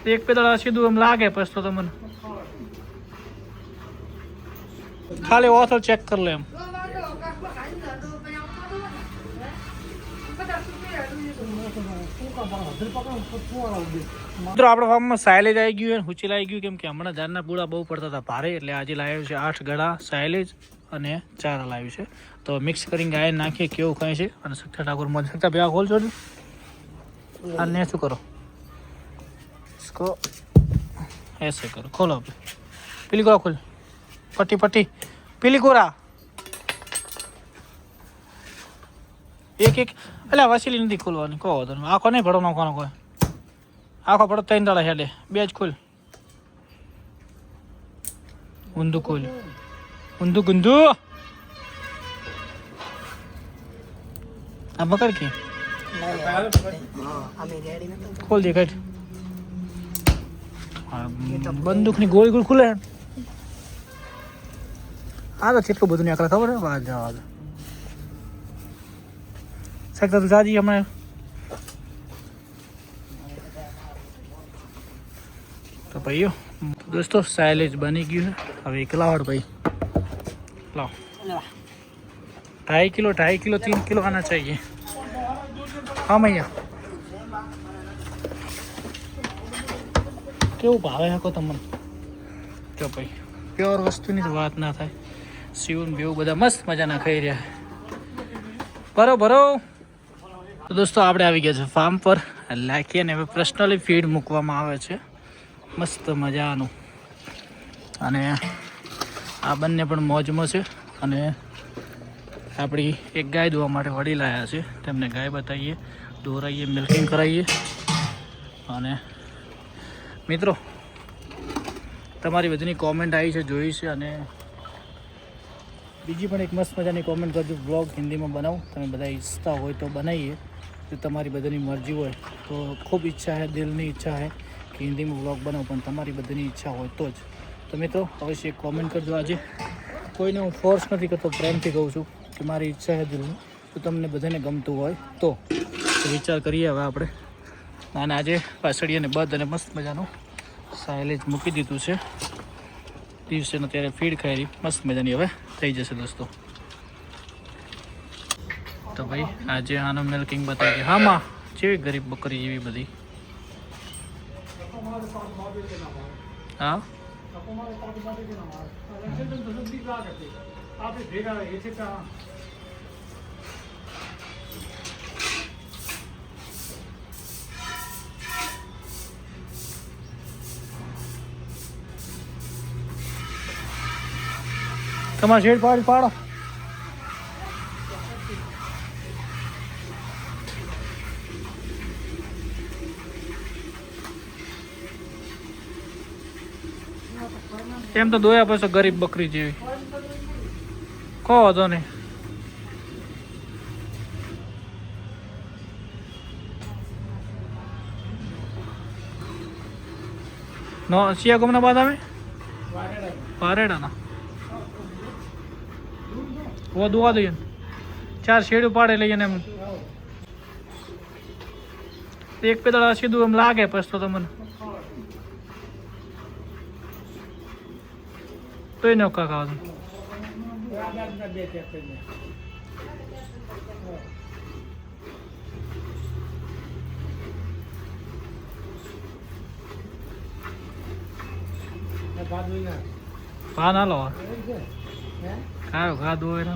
એક બે દાડા સીધું એમ લાગે પછી તો તમને ખાલી ઓથર ચેક કરી લે એમ. મિત્રો આપણે ફાર્મમાં સાયલેજ આવી ગયું હુચેલ આવી ગયું, કેમ કે હમણાં ઝાડના પૂળા બહુ પડતા હતા ભારે, એટલે આજે લાવ્યો છે 8 ગળા સાયલેજ અને 4 લાવ્યું છે. તો મિક્સ કરીને ગાય નાખીએ કેવું ખાય છે. અને સખ્તા ઠાકોર મોજ સખ્તા ભેગા ખોલશો અને શું કરો इसको ऐसे करो, खोलो पीली कोरा खोल, पट्टी पट्टी पीली कोरा एक एक એટલે વસીલી નથી ખોલવાની કહો તમે. આખો નહીં ભડો નાખવાનો કોઈ, આખો ભડો 3 દાડા હેડે, 2 જ ખોલ. ઊંધું ખોલ, ઊંધું ગુંધું આ બકર કે ખોલ દે કાઢ. બંદૂકની ગોળ ગોળ ખુલે. આ તો કેટલું બધું નીકળે ખબર હે. વાહ જવા દે સકતા તો જાજી હમણાં. તો ભાઈઓ દોસ્તો સાયલેજ બની ગયું છે. હવે એકલાવડ ભાઈ લાવ 2.5 કિલો 3 કિલો आना चाहिए. हाँ भैया કેવું ભાવે શકો તમને તો ભાઈ પ્યોર વસ્તુની તો વાત ના થાય. સીવન બેવું બધા મસ્ત મજાના ખાઈ રહ્યા બરોબર. તો દોસ્તો આપણે આવી ગયા છે ફાર્મ પર લાખી, અને હવે પર્સનલી ફીડ મૂકવામાં આવે છે મસ્ત મજાનું. અને આ બંને પણ મોજમાં છે. અને આપણી એક ગાય દોવા માટે વળી લાયા છે, તેમને ગાય બતાવીએ, દોરાઈએ, મિલ્કિંગ કરાવીએ. અને મિત્રો તમારી બધીની કોમેન્ટ આવી છે, જોઈ છે. અને બીજી પણ એક મસ્ત મજાની કોમેન્ટ કરજો, બ્લોગ હિન્દીમાં બનાવું તમે બધા ઈચ્છતા હોય તો બનાવીએ. જો તમારી બધાની મરજી હોય તો ખૂબ ઈચ્છા છે, દિલની ઈચ્છા છે કે હિન્દીમાં બ્લોગ બનાવું, પણ તમારી બધાની ઈચ્છા હોય તો જ. તો મિત્રો અવશ્ય કોમેન્ટ કરજો. આજે કોઈને હું ફોર્સ નથી કરતો, પ્રેમથી કહું છું કે મારી ઈચ્છા છે દિલની, તો તમને બધાને ગમતું હોય તો વિચાર કરીએ હવે આપણે. અને આજે પાછળી અને બધ અને મસ્ત મજાનું સાયલેજ મૂકી દીધું છે. દિવસેનો ત્યારે ફીડ ખાઈ મસ્ત મજાની હવે થઈ જશે દોસ્તો. તો ભાઈ આજે આનું મિલ્કિંગ બતાવી. હા માં જેવી ગરીબ બકરી એવી બધી. હા તમારે શેડ પાડો. એમ તો દોયા પછી ગરીબ બકરી જેવી કહો હતો ને. નો સિયા ગમના બાદ આવે પારેડા ના वो दुआ दे 4 શેડ પાડે લઈએ ને એમ એક બે દાડા સીધું એમ લાગે પછી તો તમને તોય ન કાકા ભા ના લો ખાયો ખાધું હોય ને.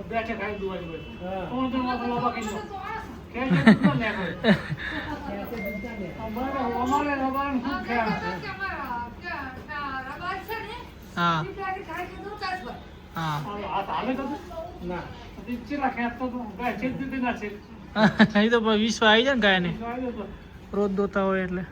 બેઠે ખાઈ દુવારી કોણ તો લોબા કિલો વિશ્વ આવી જાય ને ગાય ને રોજ દોતા હોય એટલે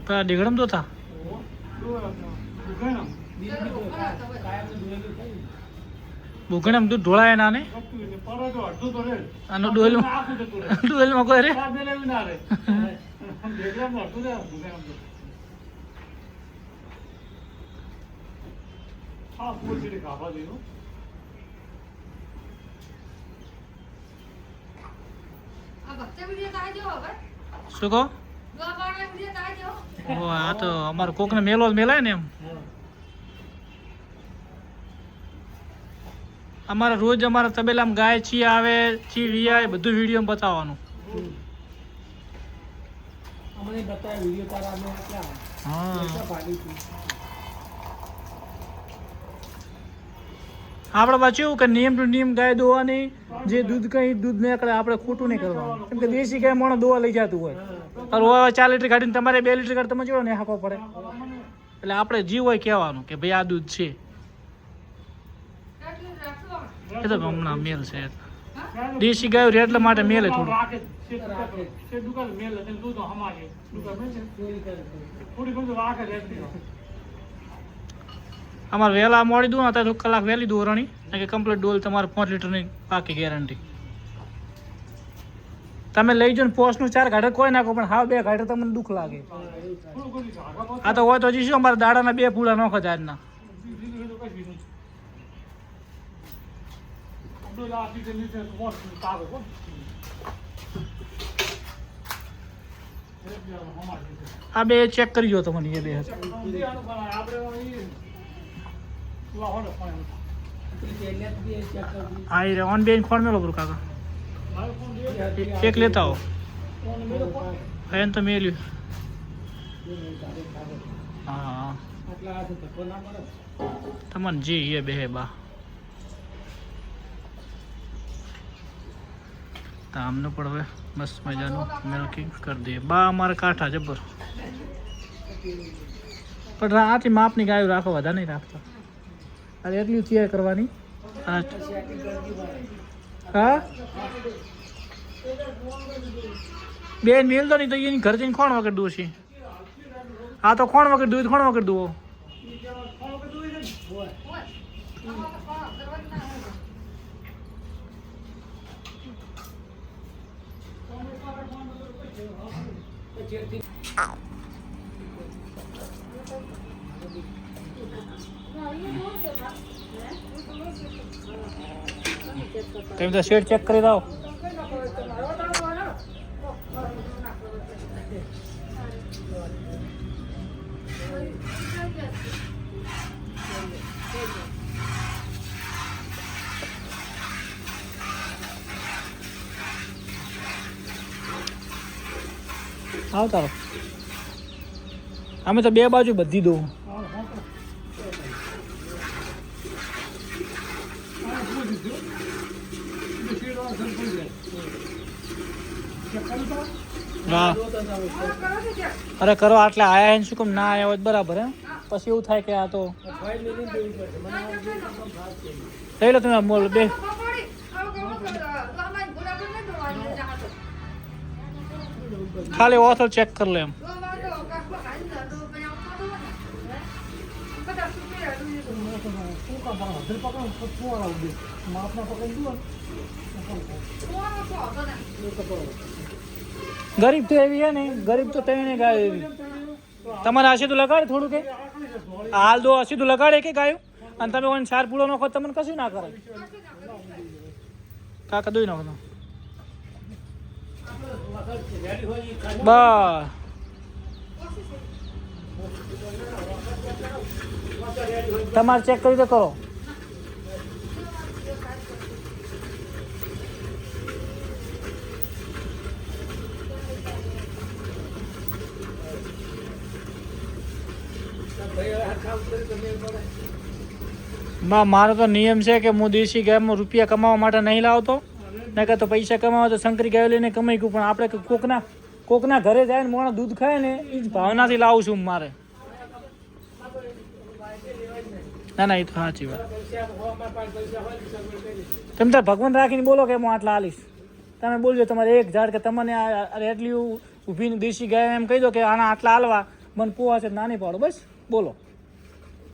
પેલા ડીગડમ તો થા બુકણમ તું ઢોળાય ના ને આનો ડોલમાં કોઈ રે શું કહો આ તો અમારો કોકને મેલો જ મેલાય ને એમ અમારે રોજ અમારા તબેલામાં ગાય ચી આવે ચી વિયાય બધું વિડીયો બતાવવાનું આપણે પાછું એવું કે નિયમ ટુ નિયમ ગાય દોવાની જે દૂધ કઈ દૂધ નીકળે આપણે ખોટું નહીં કરવાનું કેમ કે દેશી ગાય મોણો દોવા લઈ જતું હોય અને 4 લીટર કાઢીને તમારે 2 લીટર કાઢી તમે જોડો ને હાંકવો પડે એટલે આપણે જીવ હોય કહેવાનું કે ભાઈ આ દૂધ છે એ તો હમણાં મેલ છે દેશી ગાયો રે એટલા માટે મેલે થોડું અમારે વહેલા મોડી દઉં અત્યારે કલાક વહેલી દોરણી કે કમ્પ્લીટ ડોલ તમારે 5 લીટરની પાકી ગેરંટી તમે લઈ જાઓ ને પોસ્ટનું 4 ઘાટે કોઈ નાખો પણ હા 2 ઘાટે તમને દુઃખ લાગે આ તો હોય તો હજી શું અમારે દાડાના 2 પૂળા નોખો આજના આ 2 ચેક કરી જો તમને એ 2 હા રે ઓન બેન ફોન મેલો બ્રો કાકા એક લેતા હો એન તો મેલ્યું હા તમને જી એ બે બા આમને પણ હવે મસ્ત મજાનું મિલ્કિંગ કરી દઈએ બા અમારે કાંઠા જબર પણ આથી માપની ગાયો રાખો વધારે નહીં રાખતા અરે એટલી તૈયાર કરવાની હા બેન મેલ તો નહીં તો એની ઘર જઈને કોણ વગર દૂધ છે આ તો કોણ વગર દૂધ કોણ વગર દુવો તમે તો શેડ ચેક કરી દો આવતા રહો અમે તો 2 બાજુ બધી દઉં હા અરે કરો આટલે આયા હે શું કેમ ના આયા હોય બરાબર હે પછી એવું થાય કે આ તો લઈ લો તમે મોલ 2 ખાલી ઓથર ચેક કરી લે એમ ગરીબ તો એવી હે ને ગરીબ તો તેને ગાય એવી તમારે આશી તો લગાડે થોડું કે હાલ દો આશી તો લગાડે કે ગાયું અને તમે કોઈ 4 પૂળો નાખો તમને કશું ના કરે કાકા દોઈ નાખો બસ તમારે ચેક કરી તો કરો મારો તો નિયમ છે કે હું દેશી ગાયમાં રૂપિયા કમાવા માટે નહીં લાવતો ને કે તો પૈસા કમાવા તો શંકરી ગાયો લઈને કમાઈ ગયું પણ આપણે કોકના ઘરે જાય ને મોણા દૂધ ખાય ને એ જ ભાવનાથી લાવું છું મારે ના ના એ તો સાચી વાત તમે તાર ભગવાન રાખીને બોલો કે હું આટલા આલીશ તમે બોલજો તમારે એક ઝાડ કે તમને એટલી ઊભી દેશી ગાય એમ કહી દો કે આના આટલા હાલવા મને પોવા છે નાની પાડો બસ બોલો